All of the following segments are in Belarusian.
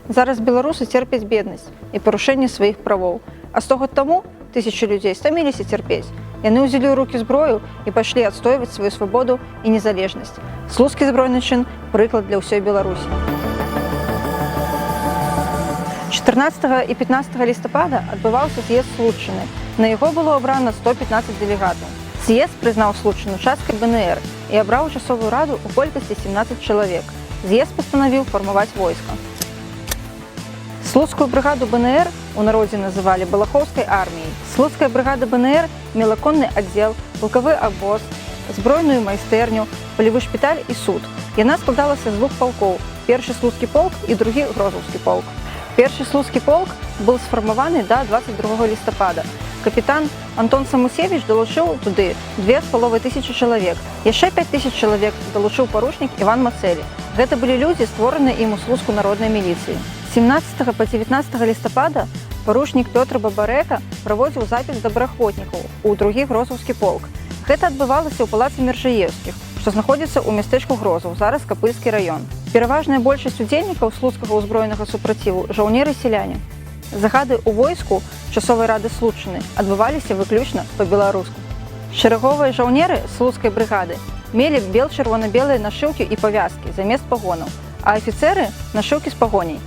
Зараз беларусы церпяць беднасць і парушэнне сваіх правоў. А 100 год таму тысячы людзей стаміліся цярпець. Яны ўзялі ў рукі зброю і пайшлі адстойваць сваю свабоду і незалежнасць. Слуцкі збройны чын – прыклад для ўсёй Беларусі. 14 і 15 лістапада адбываўся з'езд Случчыны. На яго было абрана 115 дэлегатаў. З'езд прызнаў Случчыну часткай БНР і абраў часовую раду ў колькасці 17 чалавек. З'езд пастанавіў фармаваць войска. Слуцкую брыгаду БНР у народзе называлі Балахоўскай арміяй. Слуцкая брыгада БНР мела конны аддзел, палкавы абоз, збройную майстэрню, палявы шпіталь і суд. Яна складалася з двух палкоў – першы слуцкі полк і другі грозаўскі полк. Першы слуцкі полк быў сфармаваны да 22 лістапада. Капітан Антон Самусевіч далучыў туды 2500 чалавек. Яшчэ 5000 чалавек далучыў паручнік Іван Мацэлі. Гэта былі людзі, створаныя ім у Слуцку народнай міліцыі. 17 па 19 лістапада паручнік Пётр Бабарэка праводзіў запіс добраахвотнікаў у другі грозаўскі полк. Гэта адбывалася ў палацы Мержаеўскіх, што знаходзіцца ў мястэчку Грозаў, зараз Капыльскі раён. Пераважная большасць удзельнікаў слуцкага ўзброенага супраціву жаўнеры-селяне. Загады ў войску часовай рады Случчыны адбываліся выключна па-беларуску. Шэраговыя жаўнеры слуцкай брыгады мелі бел-чырвона-белыя нашыўкі і павязкі замест пагонаў, а афіцэры – нашыўкі з пагоняй.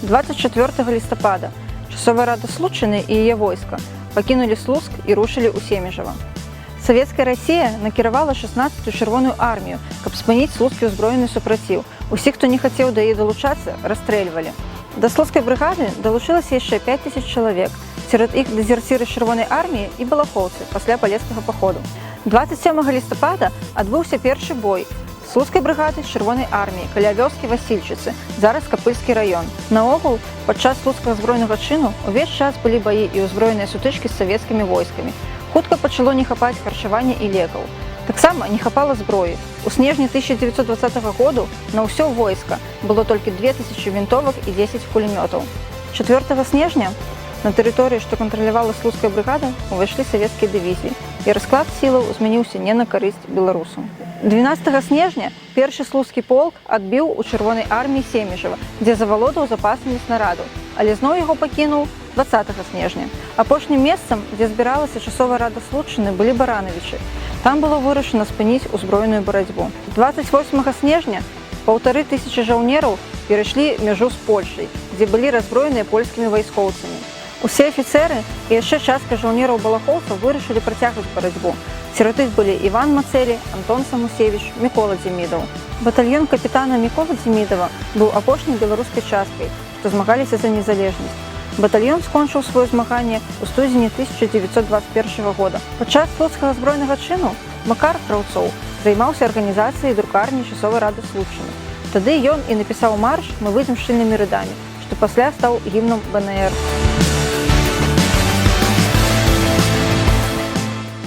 24 лістапада часовая рада Случчыны і яе войска пакінулі Слуцк і рушылі ў Семежава. Савецкая Расія накіравала 16-ю чырвоную армію, каб спыніць слуцкі ўзброены супраціў. Усіх, хто не хацеў да яе далучацца, расстрэльвалі. Да слуцкай брыгады далучылася яшчэ 5000 чалавек. Сярод іх дэзерціры чырвонай арміі і балахоўцы пасля палескага паходу. 27 лістапада адбыўся першы бой слуцкай брыгады з чырвонай арміі каля вёскі Васільчыцы, зараз Капыльскі раён. Наогул, падчас слуцкага збройнага чыну увесь час былі баі і ўзброеныя сутычкі з савецкімі войскамі. Хутка пачало не хапаць харчавання і лекаў. Таксама не хапала зброі. У снежні 1920 году на ўсё войска было толькі 2000 вінтовак і 10 кулемётаў. 4 снежня на тэрыторыі, што кантралявала слуцкая брыгада, увайшлі савецкія дывізіі, і расклад сілаў змяніўся не на карысць беларусаў. 12 снежня першы слуцкі полк адбіў у чырвонай арміі Семежава, дзе завалодаў запасамі снарадаў, але зноў яго пакінуў 20 снежня. Апошнім месцам, дзе збіралася часовая рада Случчыны, былі Баранавічы. Там было вырашана спыніць узброеную барацьбу. 28 снежня 1500 жаўнераў перайшлі мяжу з Польшай, дзе былі раззброеныя польскімі вайскоўцамі. Усе афіцэры і яшчэ частка жаўнераў-балахоўцаў вырашылі працягваць барацьбу. Сярод іх былі Іван Мацэлі, Антон Самусевіч, Мікола Дзімідаў. Батальён капітана Міколы Дзімідава быў апошняй беларускай часткай, што змагаліся за незалежнасць. Батальён скончыў сваё змаганне ў студзені 1921 года. Падчас слуцкага збройнага чыну Макар Краўцоў займаўся арганізацыяй друкарні часовай рады Случчыны. Тады ён і напісаў марш «Мы выйдзем шчыльнымі рядамі», што пасля стаў гімнам БНР.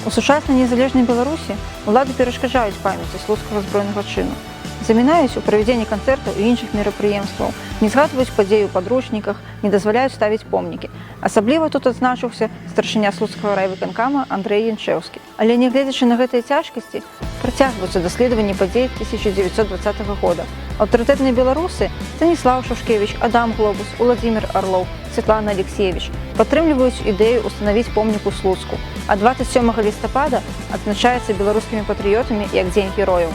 У сучаснай незалежнай Беларусі улады перашкаджаюць памяці слуцкага збройнага чыну. Замінаюць у правядзенні канцэртаў і іншых мерапрыемстваў, не згадваюць падзеі ў падручніках, не дазваляюць ставіць помнікі. Асабліва тут адзначыўся старшыня слуцкага райвыканкама Андрэй Янчэўскі. Але нягледзячы на гэтыя цяжкасці, працягваюцца даследаванні падзей 1920 года. Аўтарытэтныя беларусы Станіслаў Шушкевіч, Адам Глобус, Уладзімір Арлоў, Святлана Алексеевич падтрымліваюць ідэю ўстанавіць помнік у Слуцку, а 27 лістапада адзначаецца беларускімі патрыётамі як Дзень герояў.